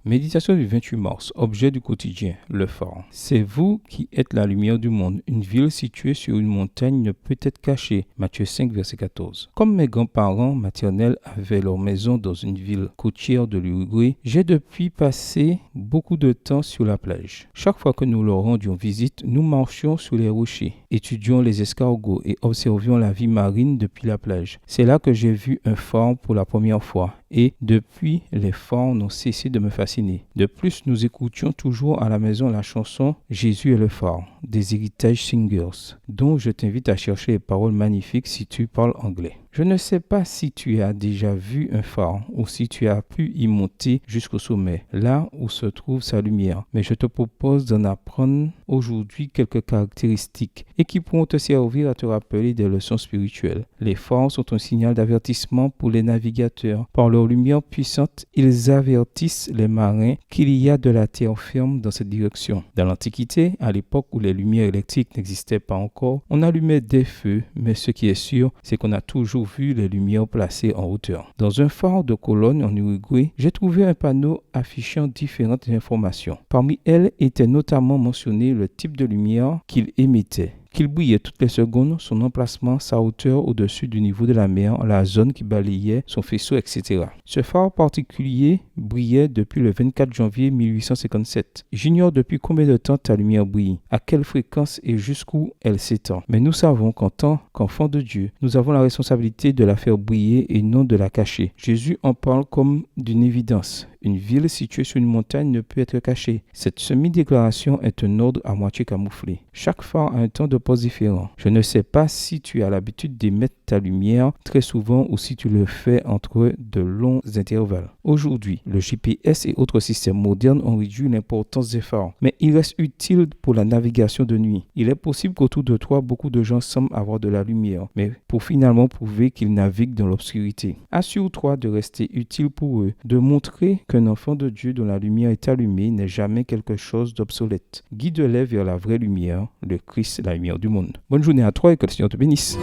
Méditation du 28 mars. Objet du quotidien. Le phare. C'est vous qui êtes la lumière du monde. Une ville située sur une montagne ne peut être cachée. Matthieu 5, verset 14. Comme mes grands-parents maternels avaient leur maison dans une ville côtière de l'Uruguay, j'ai depuis passé beaucoup de temps sur la plage. Chaque fois que nous leur rendions visite, nous marchions sur les rochers, étudions les escargots et observions la vie marine depuis la plage. C'est là que j'ai vu un phare pour la première fois. Et depuis, les phares n'ont cessé de me fasciner. De plus, nous écoutions toujours à la maison la chanson « Jésus est le phare » des Heritage Singers, dont je t'invite à chercher les paroles magnifiques si tu parles anglais. Je ne sais pas si tu as déjà vu un phare ou si tu as pu y monter jusqu'au sommet, là où se trouve sa lumière, mais je te propose d'en apprendre aujourd'hui quelques caractéristiques et qui pourront te servir à te rappeler des leçons spirituelles. Les phares sont un signal d'avertissement pour les navigateurs. Par leur lumière puissante, ils avertissent les marins qu'il y a de la terre ferme dans cette direction. Dans l'Antiquité, à l'époque où les lumières électriques n'existaient pas encore, on allumait des feux, mais ce qui est sûr, c'est qu'on a toujours vu les lumières placées en hauteur. Dans un phare de Cologne en Uruguay, j'ai trouvé un panneau affichant différentes informations. Parmi elles était notamment mentionné le type de lumière qu'il émettait, qu'il brillait toutes les secondes, son emplacement, sa hauteur au-dessus du niveau de la mer, la zone qui balayait son faisceau, etc. Ce phare particulier brillait depuis le 24 janvier 1857. J'ignore depuis combien de temps ta lumière brille, à quelle fréquence et jusqu'où elle s'étend. Mais nous savons qu'en tant qu'enfants de Dieu, nous avons la responsabilité de la faire briller et non de la cacher. Jésus en parle comme d'une évidence. Une ville située sur une montagne ne peut être cachée. Cette semi-déclaration est un ordre à moitié camouflé. Chaque phare a un temps de pause différent. Je ne sais pas si tu as l'habitude d'émettre ta lumière très souvent ou si tu le fais entre de longs intervalles. Aujourd'hui, le GPS et autres systèmes modernes ont réduit l'importance des phares, mais ils restent utiles pour la navigation de nuit. Il est possible qu'autour de toi, beaucoup de gens semblent avoir de la lumière, mais pour finalement prouver qu'ils naviguent dans l'obscurité. Assure-toi de rester utile pour eux, de montrer qu'un enfant de Dieu dont la lumière est allumée n'est jamais quelque chose d'obsolète. Guide-les vers la vraie lumière, le Christ, la lumière du monde. Bonne journée à toi et que le Seigneur te bénisse.